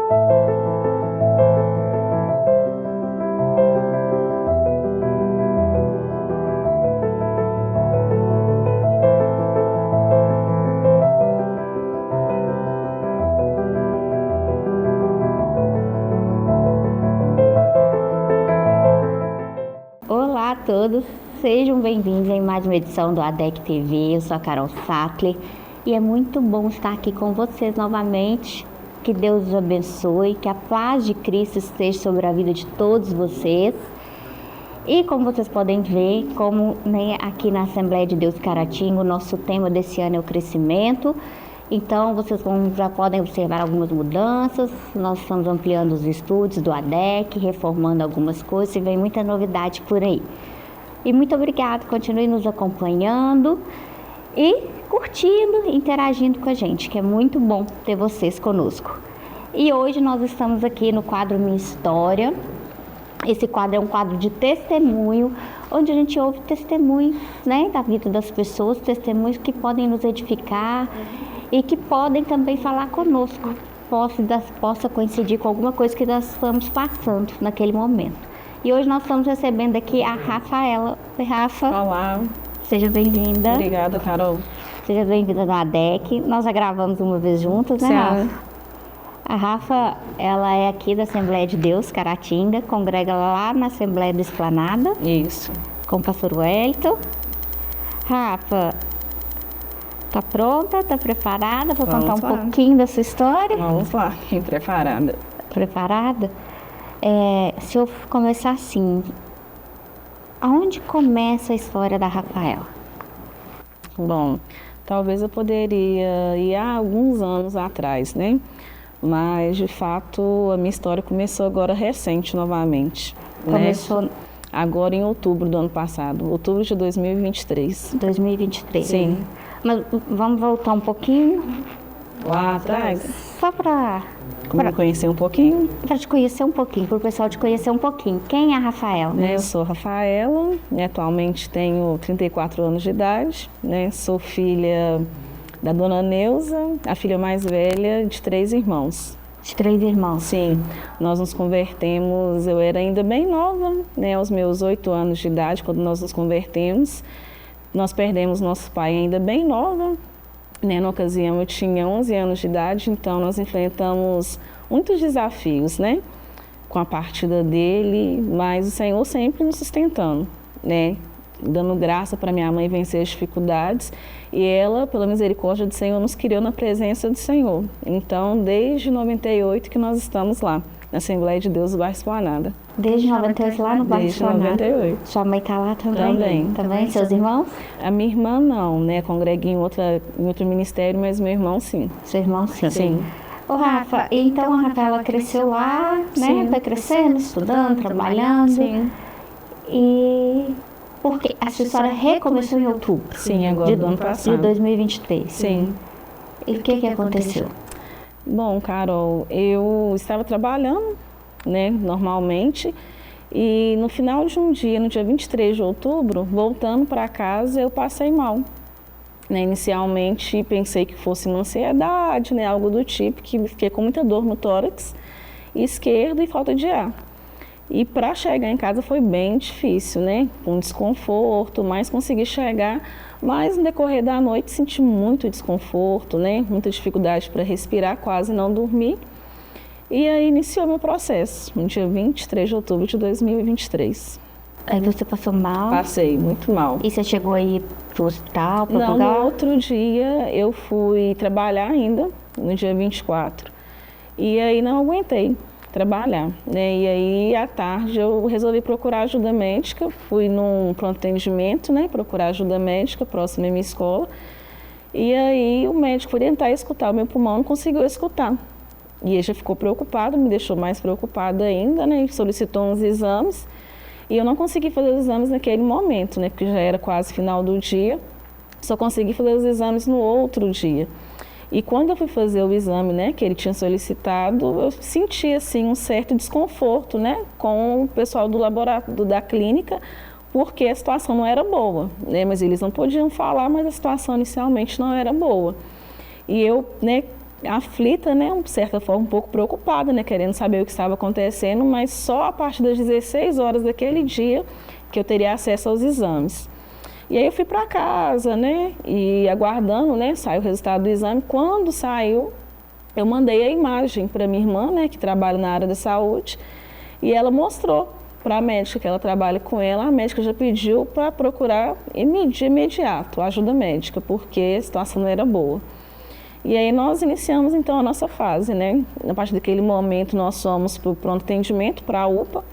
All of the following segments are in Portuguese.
Olá a todos, sejam bem-vindos em mais uma edição do ADEC TV. Eu sou a Carol Sattler e é muito bom estar aqui com vocês novamente. Que Deus os abençoe, que a paz de Cristo esteja sobre a vida de todos vocês. E como vocês podem ver, aqui na Assembleia de Deus Caratinga, o nosso tema desse ano é o crescimento. Então, vocês já podem observar algumas mudanças. Nós estamos ampliando os estúdios do ADEC, reformando algumas coisas e vem muita novidade por aí. E muito obrigada, continue nos acompanhando e curtindo, interagindo com a gente, que é muito bom ter vocês conosco. E hoje nós estamos aqui no quadro Minha História. Esse quadro é um quadro de testemunho, onde a gente ouve testemunhos, da vida das pessoas, testemunhos que podem nos edificar e que podem também falar conosco, possa coincidir com alguma coisa que nós estamos passando naquele momento. E hoje nós estamos recebendo aqui a Rafaela. Oi, Rafa. Olá. Seja bem-vinda. Obrigada, Carol. Seja bem-vinda no ADEC. Nós já gravamos uma vez juntas, né, Rafa? A Rafa, ela é aqui da Assembleia de Deus Caratinga, congrega lá na Assembleia do Esplanada. Isso. Com o pastor Wellington. Rafa, tá pronta? Tá preparada para contar um pouquinho da sua história? Vamos lá, preparada. Preparada? Se eu começar assim, aonde começa a história da Rafaela? Bom, talvez eu poderia ir há alguns anos atrás, né? Mas, de fato, a minha história começou agora recente, novamente. Começou... Né? Agora em outubro do ano passado, outubro de 2023. 2023. Sim. Mas vamos voltar um pouquinho? Lá atrás? Só para me conhecer um pouquinho? Para te conhecer um pouquinho, para o pessoal te conhecer um pouquinho. Quem é a Rafaela? Eu sou a Rafaela, atualmente tenho 34 anos de idade, sou filha da dona Neuza, a filha mais velha de 3 irmãos. De 3 irmãos? Sim, nós nos convertemos, eu era ainda bem nova, aos meus 8 anos de idade, quando nós nos convertemos. Nós perdemos nosso pai ainda bem nova, na ocasião eu tinha 11 anos de idade, então nós enfrentamos muitos desafios, com a partida dele, mas o Senhor sempre nos sustentando, dando graça para minha mãe vencer as dificuldades, e ela, pela misericórdia do Senhor, nos criou na presença do Senhor. Então, desde 98 que nós estamos lá, na Assembleia de Deus do Bairro Esplanada. Desde 98 lá no Bairro Esplanada? Desde 98. Sua mãe está lá também? Também. Seus irmãos? A minha irmã não, congrega em outro ministério, mas meu irmão sim. Seu irmão sim? Sim. Ô Rafa, então a Rafaela cresceu lá, Foi crescendo, estudando, trabalhando. Sim. E... Porque a sua história recomeçou em outubro? Sim, agora do ano passado. De 2023? Sim. E o que aconteceu? Bom, Carol, eu estava trabalhando, normalmente, e no final de um dia, no dia 23 de outubro, voltando para casa, eu passei mal. Inicialmente, pensei que fosse uma ansiedade, algo do tipo, que fiquei com muita dor no tórax esquerdo e falta de ar. E para chegar em casa foi bem difícil, com desconforto, mas consegui chegar. Mas no decorrer da noite senti muito desconforto, muita dificuldade para respirar, quase não dormi. E aí iniciou meu processo, no dia 23 de outubro de 2023. Aí você passou mal? Passei, muito mal. E você chegou aí pro hospital, para Não, no outro dia eu fui trabalhar ainda, no dia 24. E aí não aguentei trabalhar, E aí, à tarde, eu resolvi procurar ajuda médica, fui num pronto atendimento, procurar ajuda médica próximo à minha escola. E aí, o médico foi tentar escutar o meu pulmão, não conseguiu escutar. E ele já ficou preocupado, me deixou mais preocupada ainda, solicitou uns exames. E eu não consegui fazer os exames naquele momento, porque já era quase final do dia. Só consegui fazer os exames no outro dia. E quando eu fui fazer o exame, que ele tinha solicitado, eu senti, assim, um certo desconforto, com o pessoal do laboratório, da clínica, porque a situação não era boa, Mas eles não podiam falar, mas a situação inicialmente não era boa. E eu, aflita, né, de certa forma, um pouco preocupada, né, querendo saber o que estava acontecendo, mas só a partir das 16 horas daquele dia que eu teria acesso aos exames. E aí eu fui para casa, né, e aguardando, né, saiu o resultado do exame. Quando saiu, eu mandei a imagem para minha irmã, né, que trabalha na área da saúde, e ela mostrou para a médica que ela trabalha com ela. A médica já pediu para procurar de imediato ajuda médica, porque a situação não era boa. E aí nós iniciamos então a nossa fase, né? A partir daquele momento nós fomos para o pronto atendimento, para a UPA,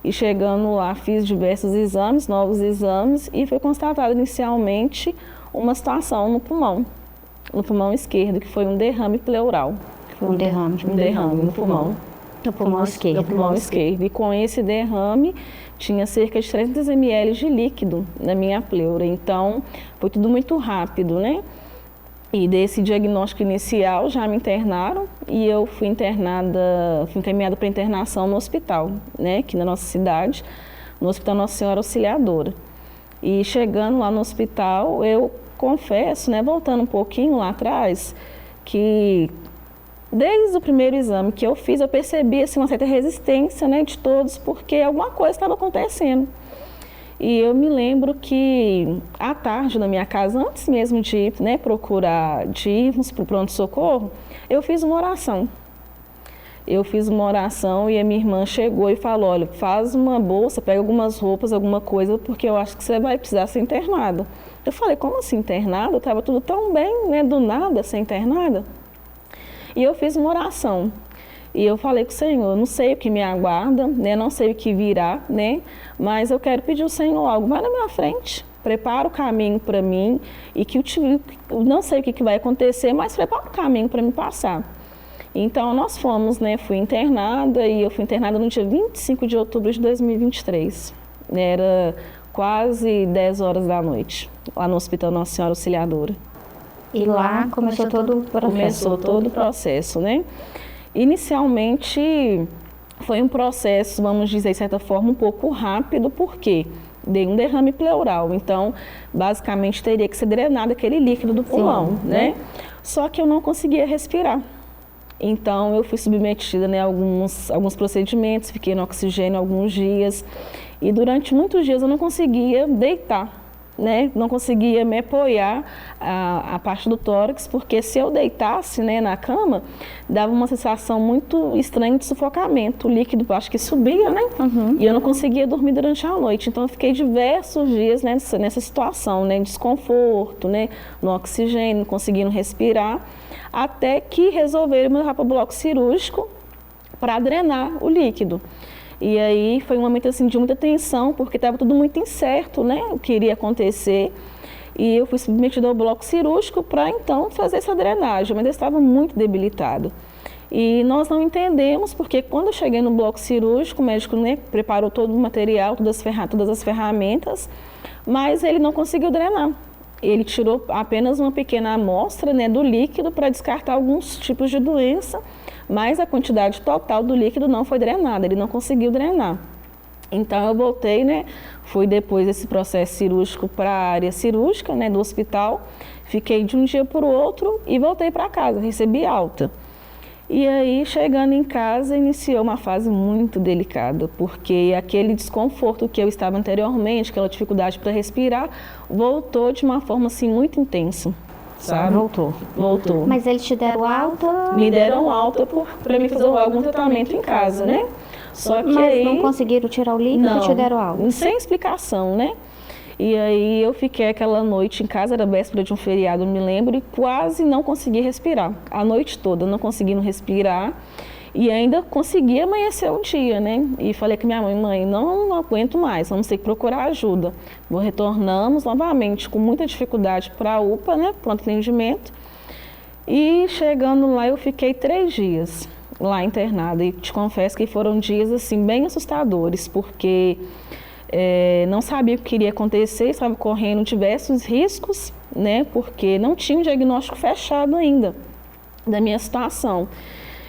e chegando lá fiz diversos exames, novos exames, e foi constatado inicialmente uma situação no pulmão esquerdo, que foi um derrame pleural. Foi um derrame. Um derrame no pulmão. No pulmão esquerdo. No pulmão esquerdo. E com esse derrame tinha cerca de 300 ml de líquido na minha pleura. Então foi tudo muito rápido, né? E desse diagnóstico inicial já me internaram e eu fui encaminhada para internação no hospital, né, aqui na nossa cidade, no Hospital Nossa Senhora Auxiliadora. E chegando lá no hospital, eu confesso, né, voltando um pouquinho lá atrás, que desde o primeiro exame que eu fiz, eu percebi assim, uma certa resistência, né, de todos, porque alguma coisa estava acontecendo. E eu me lembro que à tarde na minha casa, antes mesmo de ir, né, de irmos para o pronto-socorro, eu fiz uma oração. Eu fiz uma oração e a minha irmã chegou e falou, olha, faz uma bolsa, pega algumas roupas, alguma coisa, porque eu acho que você vai precisar ser internada. Eu falei, como assim internada? Estava tudo tão bem, né, do nada, ser internada. E eu fiz uma oração. E eu falei com o Senhor, não sei o que me aguarda, né? Não sei o que virá, né? Mas eu quero pedir ao Senhor algo, vai na minha frente, prepara o caminho para mim e que eu não sei o que vai acontecer, mas prepara o caminho para me passar. Então nós fomos, né? Fui internada e eu fui internada no dia 25 de outubro de 2023. Era quase 10 horas da noite, lá no Hospital Nossa Senhora Auxiliadora. E lá começou todo o processo. Começou todo o processo, né? Inicialmente foi um processo, vamos dizer, de certa forma, um pouco rápido, porque dei um derrame pleural. Então, basicamente, teria que ser drenado aquele líquido do pulmão, né? Só que eu não conseguia respirar. Então, eu fui submetida, né, a alguns procedimentos, fiquei no oxigênio alguns dias. E durante muitos dias eu não conseguia deitar, né? Não conseguia me apoiar a parte do tórax, porque se eu deitasse, né, na cama, dava uma sensação muito estranha de sufocamento. O líquido, acho que subia, né? E eu não conseguia dormir durante a noite. Então eu fiquei diversos dias nessa situação, né? Desconforto, né? No oxigênio, conseguindo respirar, até que resolveram me levar para o bloco cirúrgico para drenar o líquido. E aí foi um momento assim, de muita tensão, porque estava tudo muito incerto, né, o que iria acontecer. E eu fui submetida ao bloco cirúrgico para então fazer essa drenagem, mas eu estava muito debilitada. E nós não entendemos, porque quando eu cheguei no bloco cirúrgico, o médico, né, preparou todo o material, todas as ferramentas, mas ele não conseguiu drenar. Ele tirou apenas uma pequena amostra, né, do líquido para descartar alguns tipos de doença, mas a quantidade total do líquido não foi drenada, ele não conseguiu drenar. Então eu voltei, né, fui depois desse processo cirúrgico para a área cirúrgica, né, do hospital, fiquei de um dia para o outro e voltei para casa, recebi alta. E aí, chegando em casa, iniciou uma fase muito delicada, porque aquele desconforto que eu estava anteriormente, aquela dificuldade para respirar, voltou de uma forma assim muito intensa. Sabe? Voltou. Mas eles te deram alta? Me deram alta para mim fazer algum tratamento em casa, né? Só que mas aí não conseguiram tirar o líquido e te deram alta? Sem explicação, né? E aí eu fiquei aquela noite em casa, era véspera de um feriado, me lembro, e quase não consegui respirar. A noite toda, não conseguindo respirar. E ainda consegui amanhecer o dia, né? E falei com minha mãe, não aguento mais, vamos ter que procurar ajuda. Retornamos novamente com muita dificuldade para a UPA, né? Pronto atendimento. E chegando lá, eu fiquei 3 dias lá internada. E te confesso que foram dias, assim, bem assustadores, porque não sabia o que iria acontecer, estava correndo diversos riscos, né? Porque não tinha um diagnóstico fechado ainda da minha situação.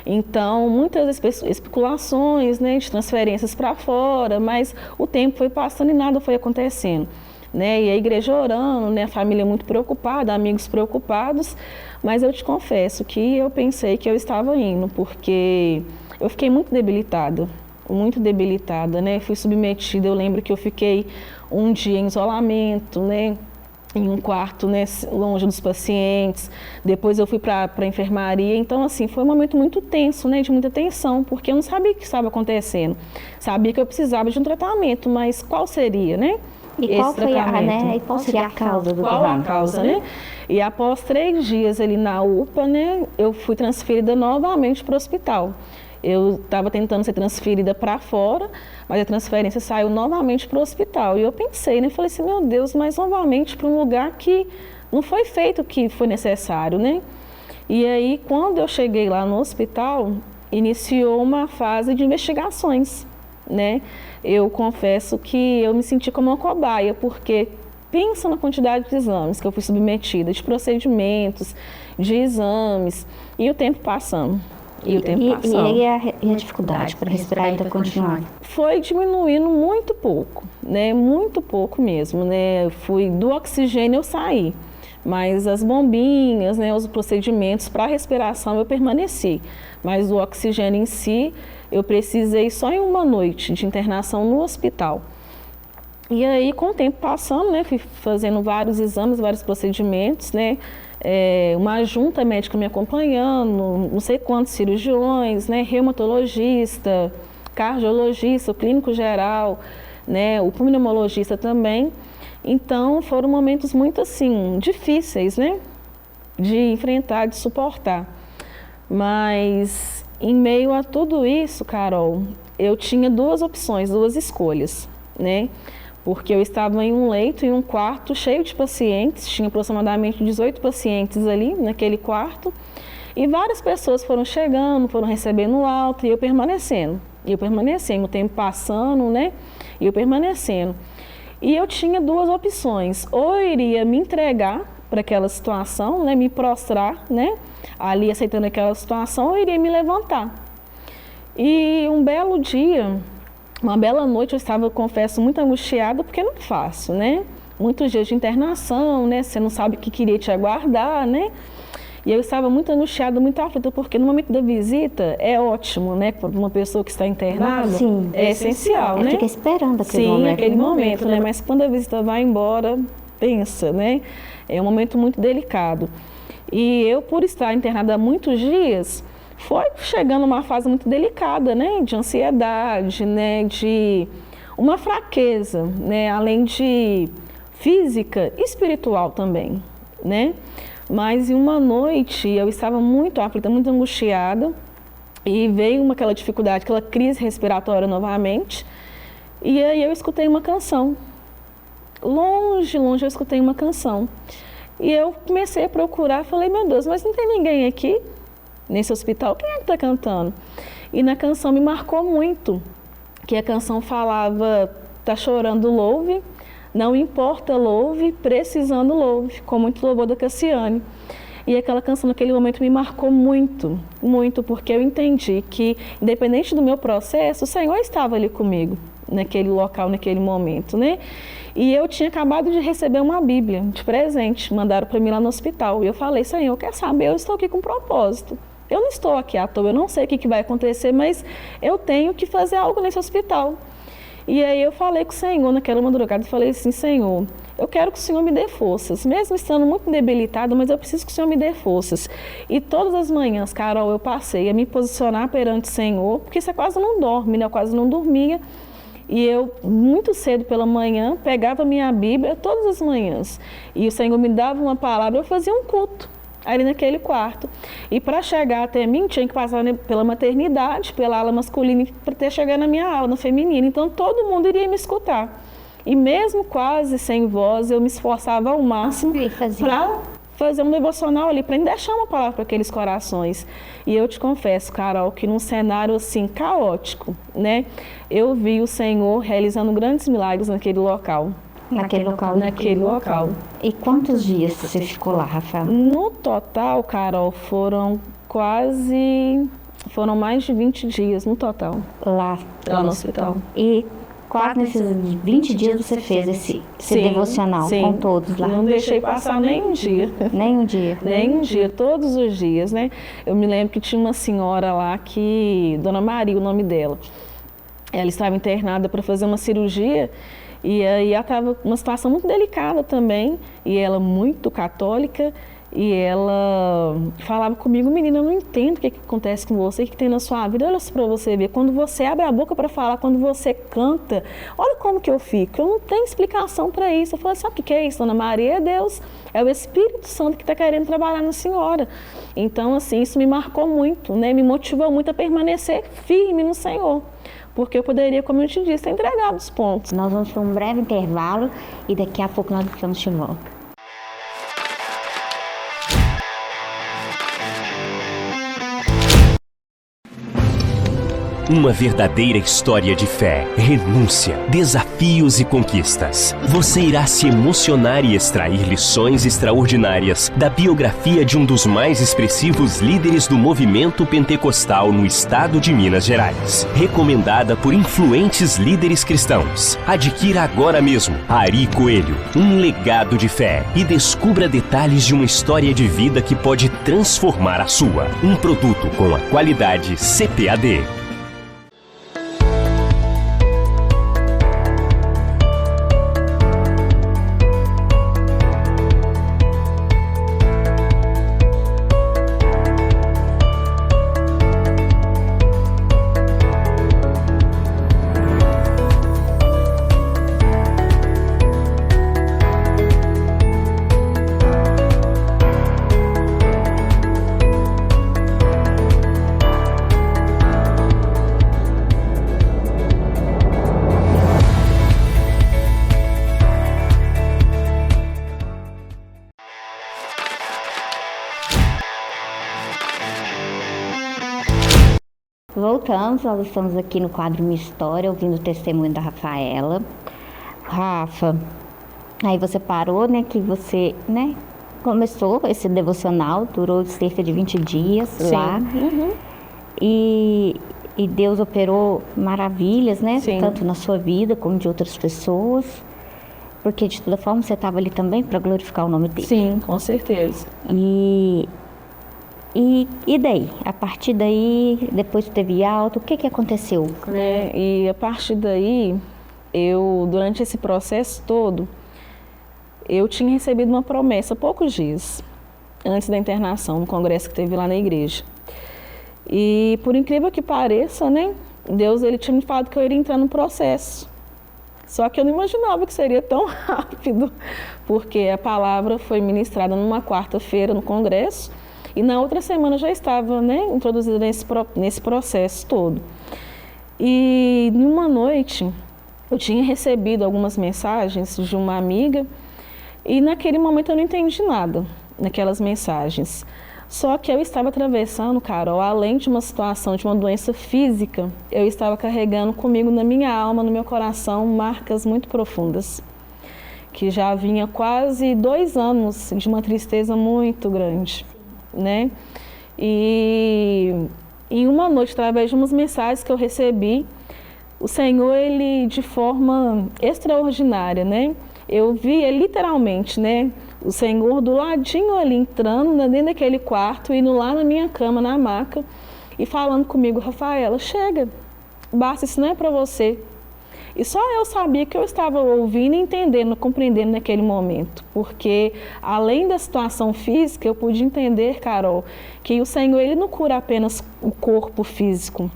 Então, muitas especulações, né, de transferências para fora, mas o tempo foi passando e nada foi acontecendo. né? E a igreja orando, né? A família muito preocupada, amigos preocupados, mas eu te confesso que eu pensei que eu estava indo, porque eu fiquei muito debilitada, né? Fui submetida, eu lembro que eu fiquei um dia em isolamento, né? Em um quarto, né, longe dos pacientes. Depois eu fui para a enfermaria. Então, assim, foi um momento muito tenso, né, de muita tensão, porque eu não sabia o que estava acontecendo. Sabia que eu precisava de um tratamento, mas qual seria, né? E qual foi e qual seria a causa do Qual a causa, né? E após 3 dias ali na UPA, né, eu fui transferida novamente para o hospital. Eu estava tentando ser transferida para fora, mas a transferência saiu novamente para o hospital. E eu pensei, né? Falei assim, meu Deus, mas novamente para um lugar que não foi feito o que foi necessário, né? E aí, quando eu cheguei lá no hospital, iniciou uma fase de investigações, né? Eu confesso que eu me senti como uma cobaia, porque pensa na quantidade de exames que eu fui submetida, de procedimentos, de exames, e o tempo passando. E a dificuldade para respirar ainda continuar? Foi diminuindo muito pouco, né? Muito pouco mesmo, né? Do oxigênio eu saí, mas as bombinhas, né? Os procedimentos para respiração eu permaneci, mas o oxigênio em si eu precisei só em uma noite de internação no hospital. E aí, com o tempo passando, né? Fui fazendo vários exames, vários procedimentos, né? Uma junta médica me acompanhando, não sei quantos cirurgiões, né, reumatologista, cardiologista, o clínico geral, né, o pneumologista também. Então, foram momentos muito, assim, difíceis, né, de enfrentar, de suportar. Mas, em meio a tudo isso, Carol, eu tinha 2 opções, 2 escolhas, né? Porque eu estava em um leito, em um quarto cheio de pacientes, tinha aproximadamente 18 pacientes ali naquele quarto, e várias pessoas foram chegando, foram recebendo alta, e eu permanecendo, o tempo passando, né, e eu permanecendo. E eu tinha 2 opções, ou eu iria me entregar para aquela situação, né, me prostrar, né, ali aceitando aquela situação, ou eu iria me levantar. E um belo dia, uma bela noite, eu estava, confesso, muito angustiada, porque não é fácil, né? Muitos dias de internação, né? Você não sabe o que queria te aguardar, né? E eu estava muito angustiada, muito aflita, porque no momento da visita é ótimo, né? Para uma pessoa que está internada, sim, é essencial, né? Fica esperando aquele momento. Sim, aquele momento, né? Mas quando a visita vai embora, pensa, né? É um momento muito delicado. E eu, por estar internada há muitos dias, foi chegando uma fase muito delicada, né, de ansiedade, né, de uma fraqueza, né, além de física, espiritual também, né. Mas em uma noite eu estava muito aflita, muito angustiada e veio aquela dificuldade, aquela crise respiratória novamente. E aí eu escutei uma canção. Longe, longe eu escutei uma canção. E eu comecei a procurar, falei, meu Deus, mas não tem ninguém aqui? Nesse hospital, quem é que está cantando? E na canção me marcou muito, que a canção falava, tá chorando, louve, não importa, louve, precisando, louve, com muito louvor da Cassiane. E aquela canção naquele momento me marcou muito, muito, porque eu entendi que, independente do meu processo, o Senhor estava ali comigo, naquele local, naquele momento, né? E eu tinha acabado de receber uma Bíblia de presente, mandaram para mim lá no hospital. E eu falei, Senhor, quer saber, eu estou aqui com um propósito. Eu não estou aqui à toa, eu não sei o que vai acontecer, mas eu tenho que fazer algo nesse hospital. E aí eu falei com o Senhor naquela madrugada, falei assim, Senhor, eu quero que o Senhor me dê forças, mesmo estando muito debilitada, mas eu preciso que o Senhor me dê forças. E todas as manhãs, Carol, eu passei a me posicionar perante o Senhor, porque você quase não dorme, né? Eu quase não dormia. E eu, muito cedo pela manhã, pegava minha Bíblia todas as manhãs. E o Senhor me dava uma palavra, eu fazia um culto ali naquele quarto. E para chegar até mim, tinha que passar, né, pela maternidade, pela ala masculina, para até chegar na minha ala, na feminina. Então, todo mundo iria me escutar. E mesmo quase sem voz, eu me esforçava ao máximo para fazer um devocional ali, para deixar uma palavra para aqueles corações. E eu te confesso, Carol, que num cenário assim caótico, né, eu vi o Senhor realizando grandes milagres naquele local. Naquele local. E quantos dias você ficou lá, Rafael? No total, Carol, foram mais de 20 dias no total. Lá no hospital. E quase nesses 20 dias você fez esse devocional com todos lá. Não deixei passar nem um dia. Nem um dia? Nem um dia, todos os dias, né? Eu me lembro que tinha uma senhora lá que, Dona Maria, o nome dela, ela estava internada para fazer uma cirurgia e aí ela estava numa situação muito delicada também, e ela muito católica, e ela falava comigo: menina, eu não entendo o que acontece com você, o que tem na sua vida. Olha só para você ver, quando você abre a boca para falar, quando você canta, olha como que eu fico. Eu não tenho explicação para isso. Eu falei: sabe o que é isso, Dona Maria? É Deus, é o Espírito Santo que está querendo trabalhar na senhora. Então, assim, isso me marcou muito, né? Me motivou muito a permanecer firme no Senhor. Porque eu poderia, como eu te disse, ter entregado os pontos. Nós vamos para um breve intervalo e daqui a pouco nós estamos de volta. Uma verdadeira história de fé, renúncia, desafios e conquistas. Você irá se emocionar e extrair lições extraordinárias da biografia de um dos mais expressivos líderes do movimento pentecostal no estado de Minas Gerais. Recomendada por influentes líderes cristãos. Adquira agora mesmo Ari Coelho, um legado de fé, e descubra detalhes de uma história de vida que pode transformar a sua. Um produto com a qualidade CPAD. Voltamos, nós estamos aqui no quadro Minha História, ouvindo o testemunho da Rafaela. Rafa, aí você parou, né, que você, né, começou esse devocional, durou cerca de 20 dias. Sim. Lá. Uhum. E Deus operou maravilhas, né, sim, tanto na sua vida como de outras pessoas, porque de toda forma você estava ali também para glorificar o nome dele. Sim, com certeza. E daí? A partir daí, depois teve alta, o que aconteceu? E a partir daí, durante esse processo todo, eu tinha recebido uma promessa poucos dias antes da internação, no congresso que teve lá na igreja. E por incrível que pareça, né, Deus ele tinha me falado que eu iria entrar no processo. Só que eu não imaginava que seria tão rápido, porque a palavra foi ministrada numa quarta-feira no congresso, e na outra semana já estava, né, introduzida nesse processo todo. E numa noite, eu tinha recebido algumas mensagens de uma amiga, e naquele momento eu não entendi nada naquelas mensagens. Só que eu estava atravessando, Carol, além de uma situação de uma doença física, eu estava carregando comigo na minha alma, no meu coração, marcas muito profundas, que já vinha quase 2 anos de uma tristeza muito grande. Né? E em uma noite, através de umas mensagens que eu recebi, o Senhor, ele de forma extraordinária, né? Eu vi literalmente, né, o Senhor do ladinho ali, entrando dentro daquele quarto, indo lá na minha cama, na maca, e falando comigo: Rafaela, chega, basta, isso não é para você. E só eu sabia que eu estava ouvindo, entendendo, compreendendo naquele momento. Porque, além da situação física, eu pude entender, Carol, que o Senhor, ele não cura apenas o corpo físico.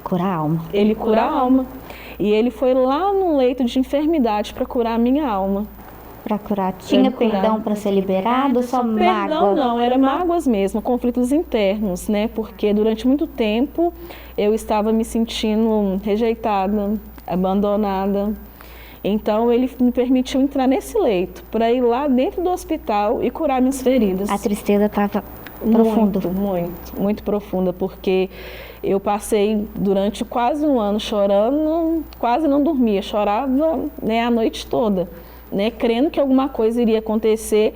Cura a alma. Ele cura a alma. E ele foi lá no leito de enfermidade para curar a minha alma. Para curar. Tinha perdão para ser liberado ou só mágoa? Perdão não, eram mágoas mesmo, conflitos internos, né? Porque durante muito tempo eu estava me sentindo rejeitada, abandonada. Então ele me permitiu entrar nesse leito para ir lá dentro do hospital e curar minhas feridas. A tristeza estava profunda. Muito profunda, porque eu passei durante quase um ano chorando, quase não dormia, chorava, né, a noite toda, né, crendo que alguma coisa iria acontecer,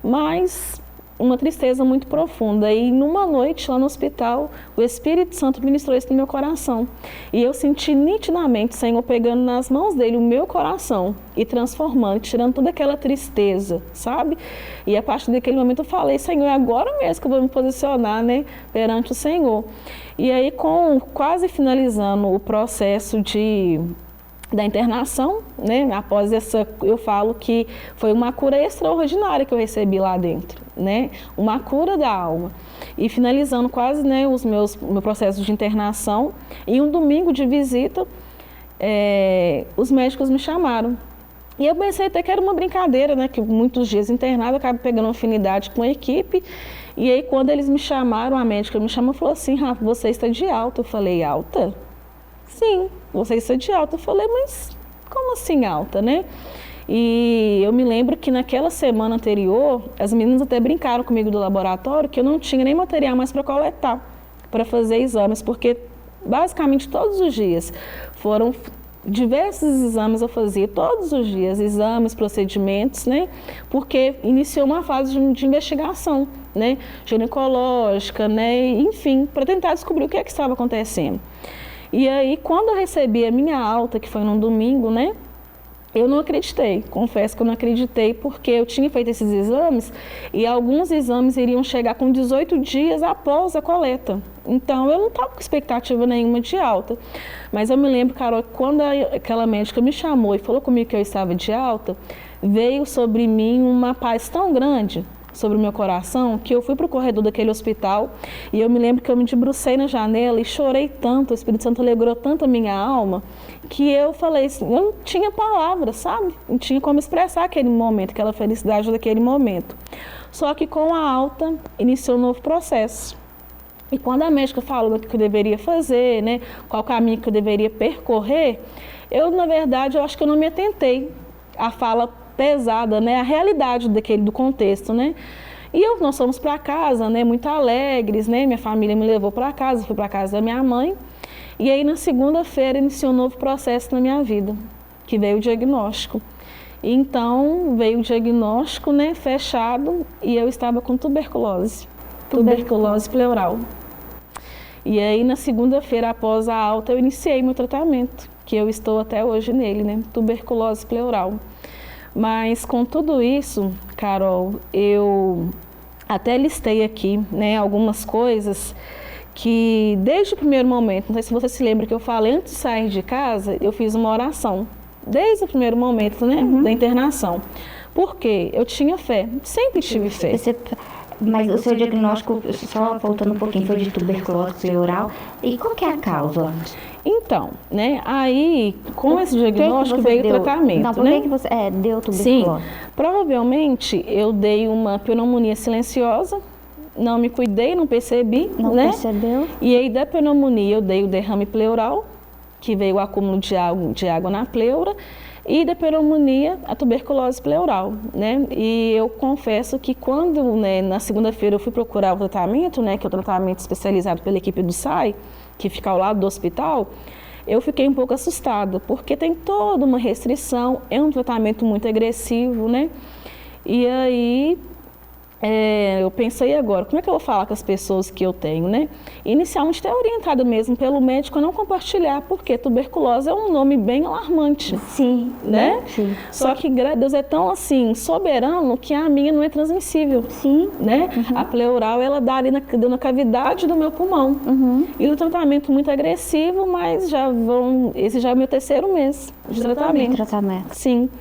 mas uma tristeza muito profunda. E numa noite lá no hospital, o Espírito Santo ministrou isso no meu coração. E eu senti nitidamente o Senhor pegando nas mãos dele o meu coração e transformando, tirando toda aquela tristeza, sabe? E a partir daquele momento eu falei, Senhor, é agora mesmo que eu vou me posicionar, né, perante o Senhor. E aí, quase finalizando o processo da internação, né? Após eu falo que foi uma cura extraordinária que eu recebi lá dentro, né? Uma cura da alma. E finalizando quase, né, meu processo de internação, em um domingo de visita, os médicos me chamaram. E eu pensei até que era uma brincadeira, né? Que muitos dias internado, eu acabo pegando uma afinidade com a equipe. E aí, quando eles me chamaram, a médica me chamou e falou assim, Rafa, você está de alta. Eu falei, alta? Sim, você está de alta. Eu falei, mas como assim alta, né? E eu me lembro que naquela semana anterior, as meninas até brincaram comigo do laboratório que eu não tinha nem material mais para coletar, para fazer exames, porque basicamente todos os dias foram diversos exames eu fazia, todos os dias, exames, procedimentos, né? Porque iniciou uma fase de investigação, né? Ginecológica, né? Enfim, para tentar descobrir o que é que estava acontecendo. E aí, quando eu recebi a minha alta, que foi num domingo, né? Eu não acreditei, confesso que eu não acreditei, porque eu tinha feito esses exames e alguns exames iriam chegar com 18 dias após a coleta. Então, eu não estava com expectativa nenhuma de alta. Mas eu me lembro, Carol, quando aquela médica me chamou e falou comigo que eu estava de alta, veio sobre mim uma paz tão grande sobre o meu coração, que eu fui para o corredor daquele hospital e eu me lembro que eu me debrucei na janela e chorei tanto, o Espírito Santo alegrou tanto a minha alma, que eu falei assim, eu não tinha palavras, sabe? Não tinha como expressar aquele momento, aquela felicidade daquele momento. Só que com a alta, iniciou um novo processo. E quando a médica falou o que eu deveria fazer, né, qual caminho que eu deveria percorrer, eu, na verdade, eu acho que eu não me atentei à fala pesada, né, a realidade do contexto, né? E nós fomos para casa, né, muito alegres, né? Minha família me levou para casa, fui para casa da minha mãe. E aí na segunda-feira iniciou um novo processo na minha vida, que veio o diagnóstico. E então veio o diagnóstico, né, fechado, e eu estava com tuberculose pleural. E aí na segunda-feira após a alta eu iniciei meu tratamento, que eu estou até hoje nele, né, tuberculose pleural. Mas com tudo isso, Carol, eu até listei aqui, né, algumas coisas que desde o primeiro momento, não sei se você se lembra que eu falei, antes de sair de casa, eu fiz uma oração, desde o primeiro momento, né, da internação. Porque eu tinha fé, sempre tive fé. Mas o seu diagnóstico, só voltando um pouquinho, foi de tuberculose pleural. E qual que é a causa? Então, né, aí, com esse diagnóstico veio o tratamento, não, por né? que você deu tuberculose? Sim, provavelmente eu dei uma pneumonia silenciosa, não me cuidei, não percebi, não né? percebeu? E aí da pneumonia eu dei o derrame pleural, que veio o acúmulo de água na pleura, e da pneumonia a tuberculose pleural, né? E eu confesso que quando, né, na segunda-feira eu fui procurar o tratamento, né, que é o tratamento especializado pela equipe do SAI, que fica ao lado do hospital, eu fiquei um pouco assustada, porque tem toda uma restrição, é um tratamento muito agressivo, né? E aí eu pensei agora, como é que eu vou falar com as pessoas que eu tenho, né? Inicialmente até orientada mesmo pelo médico a não compartilhar, porque tuberculose é um nome bem alarmante. Sim, né? Sim. Só que Deus é tão assim soberano que a minha não é transmissível. Sim. Né? A pleural ela dá ali na cavidade do meu pulmão. E o tratamento muito agressivo, mas esse já é o meu 3º mês de tratamento. Sim.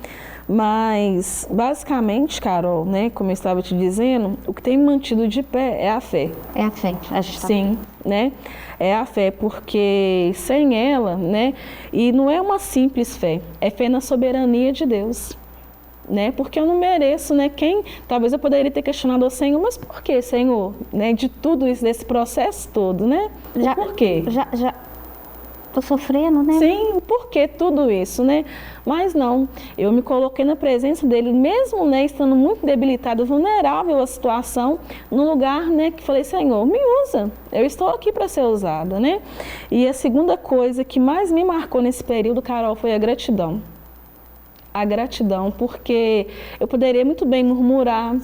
Mas, basicamente, Carol, né, como eu estava te dizendo, o que tem me mantido de pé é a fé. É a fé. Sim, né? É a fé, porque sem ela, né, e não é uma simples fé, é fé na soberania de Deus. Né? Porque eu não mereço, né? Talvez eu poderia ter questionado ao Senhor, mas por que, Senhor? Né? De tudo isso, desse processo todo, né? Por quê? Já tô sofrendo, né? Sim, por que tudo isso, né? Mas não, eu me coloquei na presença dele, mesmo, né, estando muito debilitada, vulnerável à situação, no lugar, né, que falei, Senhor, me usa, eu estou aqui para ser usada, né? E a segunda coisa que mais me marcou nesse período, Carol, foi a gratidão. A gratidão, porque eu poderia muito bem murmurar,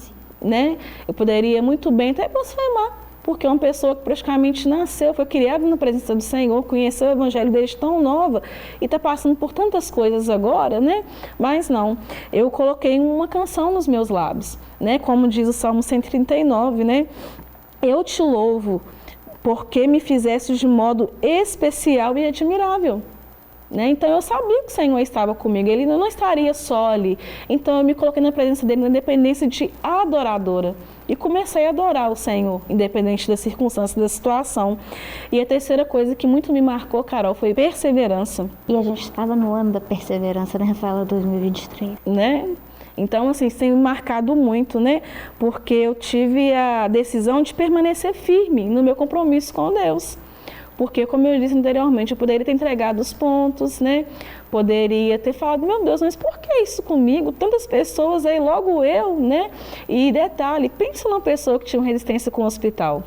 né? Eu poderia muito bem até blasfemar, porque uma pessoa que praticamente nasceu, foi criada na presença do Senhor, conheceu o evangelho desde tão nova e está passando por tantas coisas agora, né? Mas não, eu coloquei uma canção nos meus lábios, né? Como diz o Salmo 139, né? Eu te louvo porque me fizeste de modo especial e admirável. Né? Então eu sabia que o Senhor estava comigo, Ele não estaria só ali. Então eu me coloquei na presença dEle, na dependência de adoradora. E comecei a adorar o Senhor, independente das circunstâncias, da situação. E a terceira coisa que muito me marcou, Carol, foi perseverança. E a gente estava no ano da perseverança, né, Rafaela, 2023. Né? Então, assim, isso tem me marcado muito, né? Porque eu tive a decisão de permanecer firme no meu compromisso com Deus. Porque, como eu disse anteriormente, eu poderia ter entregado os pontos, né? Poderia ter falado, meu Deus, mas por que isso comigo? Tantas pessoas aí, logo eu, né? E detalhe, pensa numa pessoa que tinha uma resistência com o hospital,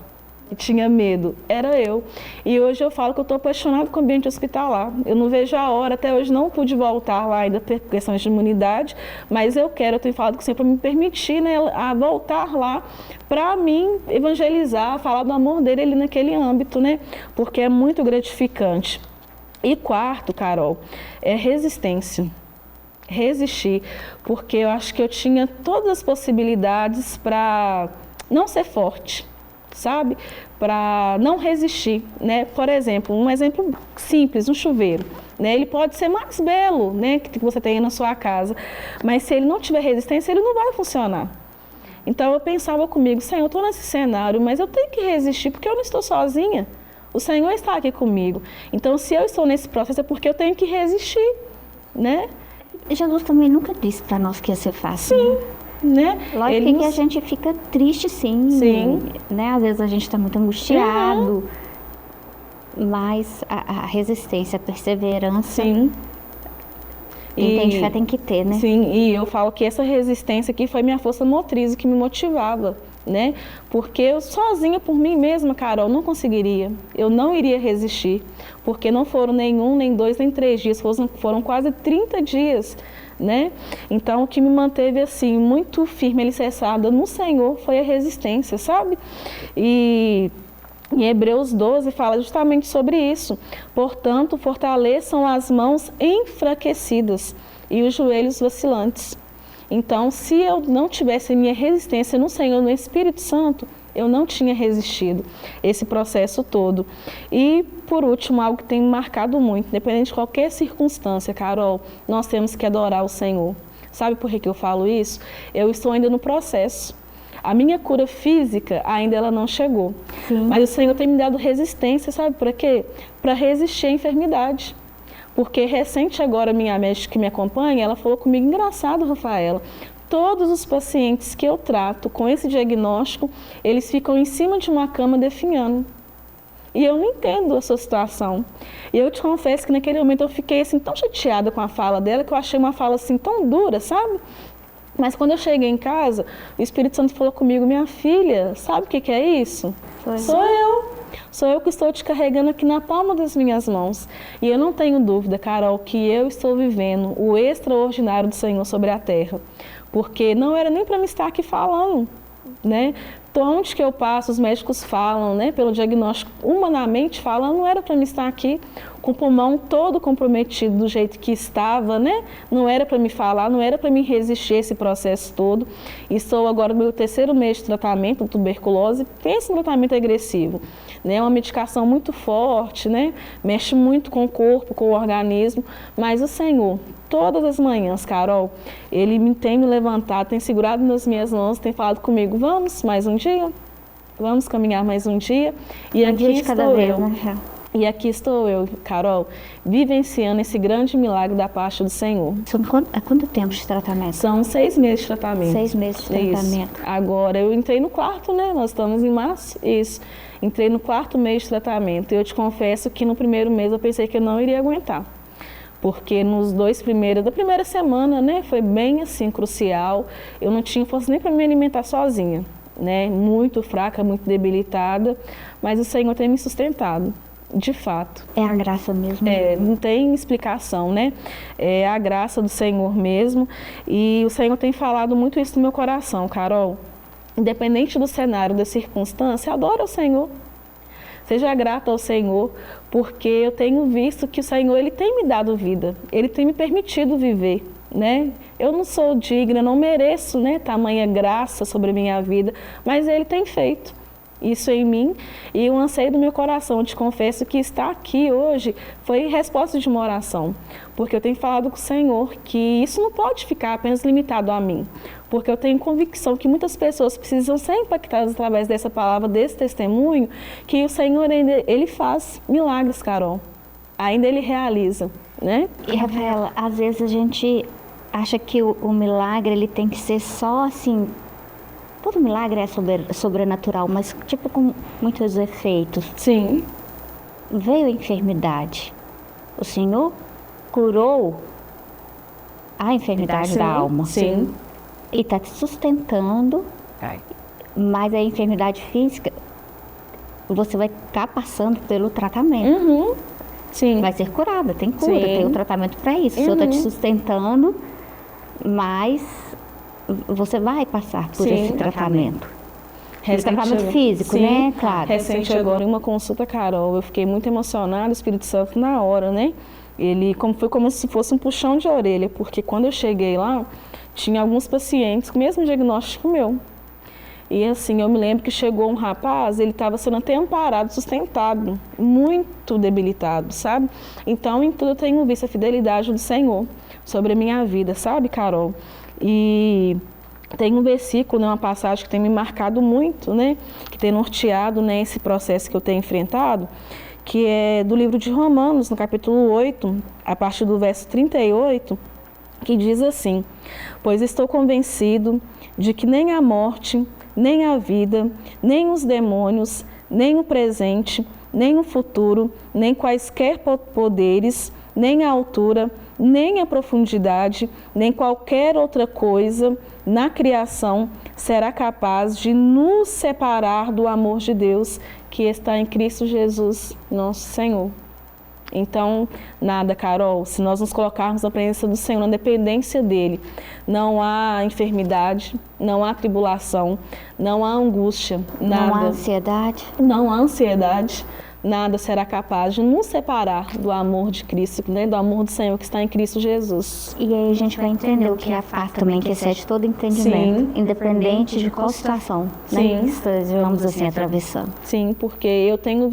que tinha medo, era eu. E hoje eu falo que eu estou apaixonada com o ambiente hospitalar. Eu não vejo a hora, até hoje não pude voltar lá ainda por questões de imunidade, mas eu tenho falado com o Senhor para me permitir, né, a voltar lá para mim evangelizar, falar do amor dele ali naquele âmbito, né? Porque é muito gratificante. E quarto, Carol, é resistência. Resistir, porque eu acho que eu tinha todas as possibilidades para não ser forte, sabe? Para não resistir, né? Por exemplo, um exemplo simples, um chuveiro, né? Ele pode ser mais belo, né, que você tem na sua casa, mas se ele não tiver resistência, ele não vai funcionar. Então eu pensava comigo, Senhor, eu estou nesse cenário, mas eu tenho que resistir porque eu não estou sozinha. O Senhor está aqui comigo. Então se eu estou nesse processo é porque eu tenho que resistir, né? Jesus também nunca disse para nós que ia ser fácil. Sim. Né? Lógico que a gente fica triste, sim. Né? Às vezes a gente está muito angustiado, mas a resistência, a perseverança, sim. Quem tem fé tem que ter, né? Sim, e eu falo que essa resistência aqui foi minha força motriz, que me motivava, né? Porque eu sozinha, por mim mesma, Carol, não conseguiria. Eu não iria resistir, porque não foram nem 1, nem 2, nem 3 dias, foram quase 30 dias, né? Então, o que me manteve, assim, muito firme, alicerçada no Senhor, foi a resistência, sabe? E em Hebreus 12 fala justamente sobre isso. Portanto, fortaleçam as mãos enfraquecidas e os joelhos vacilantes. Então, se eu não tivesse minha resistência no Senhor, no Espírito Santo, eu não tinha resistido esse processo todo. E, por último, algo que tem me marcado muito, independente de qualquer circunstância, Carol, nós temos que adorar o Senhor. Sabe por que eu falo isso? Eu estou ainda no processo. A minha cura física ainda ela não chegou. Sim. Mas o Senhor tem me dado resistência, sabe para quê? Para resistir à enfermidade. Porque recente agora, minha médica que me acompanha, ela falou comigo, engraçado, Rafaela, todos os pacientes que eu trato com esse diagnóstico, eles ficam em cima de uma cama definhando. E eu não entendo a sua situação. E eu te confesso que naquele momento eu fiquei assim tão chateada com a fala dela, que eu achei uma fala assim tão dura, sabe? Mas quando eu cheguei em casa, o Espírito Santo falou comigo, minha filha, sabe o que é isso? Sou eu. Sou eu que estou te carregando aqui na palma das minhas mãos. E eu não tenho dúvida, Carol, que eu estou vivendo o extraordinário do Senhor sobre a terra. Porque não era nem para me estar aqui falando, né? Então, onde que eu passo, os médicos falam, né? Pelo diagnóstico, humanamente falando, não era para me estar aqui com o pulmão todo comprometido do jeito que estava, né? Não era para me falar, não era para me resistir a esse processo todo. E estou agora no meu 3º mês de tratamento, tuberculose, pensa no tratamento agressivo, né? É uma medicação muito forte, né? Mexe muito com o corpo, com o organismo, mas o Senhor, todas as manhãs, Carol, Ele tem me levantado, tem segurado nas minhas mãos, tem falado comigo, vamos mais um dia? Vamos caminhar mais um dia? E um dia de cada vez, né? E aqui estou eu, Carol, vivenciando esse grande milagre da parte do Senhor. Há quanto tempo de tratamento? São 6 meses de tratamento. 6 meses de tratamento. Isso. Agora, eu entrei no 4º, né? Nós estamos em março, isso. Entrei no 4º mês de tratamento. E eu te confesso que no 1º mês eu pensei que eu não iria aguentar. Porque nos 2 primeiros, da primeira semana, né? Foi bem assim, crucial. Eu não tinha força nem para me alimentar sozinha, né? Muito fraca, muito debilitada. Mas o Senhor tem me sustentado. De fato. É a graça mesmo. Não tem explicação, né? É a graça do Senhor mesmo. E o Senhor tem falado muito isso no meu coração, Carol. independente do cenário, da circunstância, adora o Senhor. Seja grato ao Senhor, porque eu tenho visto que o Senhor, Ele tem me dado vida, Ele tem me permitido viver, né? Eu não sou digna, não mereço, né, tamanha graça sobre a minha vida, mas Ele tem feito isso em mim, e o anseio do meu coração, eu te confesso que estar aqui hoje foi resposta de uma oração, porque eu tenho falado com o Senhor que isso não pode ficar apenas limitado a mim, porque eu tenho convicção que muitas pessoas precisam ser impactadas através dessa palavra, desse testemunho, que o Senhor ainda, Ele faz milagres, Carol, ainda Ele realiza, né? E, Rafaela, às vezes a gente acha que o milagre, ele tem que ser só assim. Todo milagre é sobrenatural, mas tipo com muitos efeitos. Sim. Veio a enfermidade. O Senhor curou a enfermidade da alma. Sim. E está te sustentando. Mas a enfermidade física, você vai estar passando pelo tratamento. Uhum. Sim. Vai ser curada, tem cura, Sim. tem um tratamento para isso. O Senhor está te sustentando, mas você vai passar por esse tratamento. Esse tratamento físico, né? Claro. Recente agora, em uma consulta, Carol, eu fiquei muito emocionada, o Espírito Santo na hora, né? Foi como se fosse um puxão de orelha, porque quando eu cheguei lá, tinha alguns pacientes com o mesmo diagnóstico meu. E assim, eu me lembro que chegou um rapaz, ele estava sendo até amparado, sustentado, muito debilitado, sabe? Então, em tudo eu tenho visto a fidelidade do Senhor sobre a minha vida, sabe, Carol? E tem um versículo, né, uma passagem que tem me marcado muito, né? Que tem norteado, né, esse processo que eu tenho enfrentado, que é do livro de Romanos, no capítulo 8, a partir do verso 38, que diz assim: pois estou convencido de que nem a morte, nem a vida, nem os demônios, nem o presente, nem o futuro, nem quaisquer poderes, nem a altura, nem a profundidade, nem qualquer outra coisa na criação será capaz de nos separar do amor de Deus que está em Cristo Jesus, nosso Senhor. Então, nada, Carol, se nós nos colocarmos na presença do Senhor, na dependência dEle, não há enfermidade, não há tribulação, não há angústia, nada. Não há ansiedade. Não há ansiedade, nada será capaz de nos separar do amor de Cristo, né? Do amor do Senhor que está em Cristo Jesus. E aí a gente vai entender o que é a paz também, que excede todo entendimento, Sim. independente de qual situação, né, Sim. que estejamos assim atravessando. Sim, porque eu tenho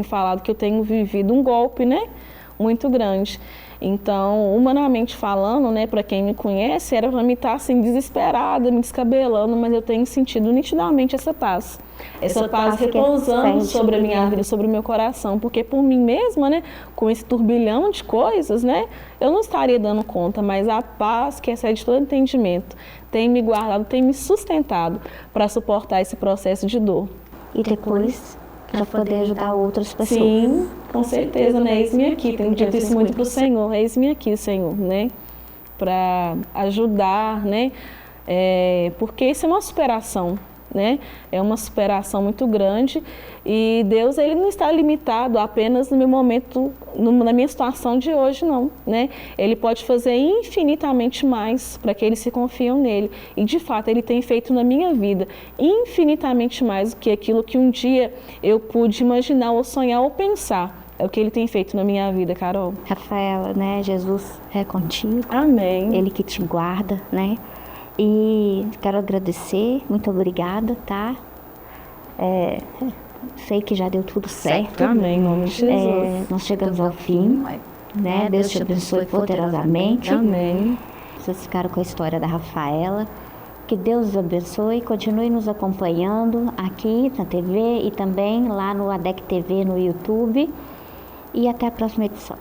falado que eu tenho vivido um golpe, né, muito grande. Então, humanamente falando, né, para quem me conhece, era para mim estar assim desesperada, me descabelando, mas eu tenho sentido nitidamente essa paz. Essa paz repousando sobre a minha vida, sobre o meu coração, porque por mim mesma, né, com esse turbilhão de coisas, né, eu não estaria dando conta, mas a paz que excede todo entendimento tem me guardado, tem me sustentado para suportar esse processo de dor. E depois, para poder ajudar outras pessoas. Sim, com certeza, né? Eis-me aqui, tenho dito isso muito para o Senhor, eis-me aqui, Senhor, né? Para ajudar, né? Porque isso é uma superação, né? É uma superação muito grande e Deus, Ele não está limitado apenas no meu momento, na minha situação de hoje, não, né? Ele pode fazer infinitamente mais para aqueles que confiam nele e, de fato, Ele tem feito na minha vida infinitamente mais do que aquilo que um dia eu pude imaginar ou sonhar ou pensar. É o que Ele tem feito na minha vida, Carol. Rafaela, né? Jesus é contigo. Amém. Ele que te guarda, né? E quero agradecer, muito obrigada, tá? Sei que já deu tudo certo. Amém, em nome de Jesus. Nós chegamos ao fim, né? Deus te abençoe poderosamente. Amém. Vocês ficaram com a história da Rafaela. Que Deus os abençoe, continue nos acompanhando aqui na TV e também lá no ADEC TV no YouTube. E até a próxima edição.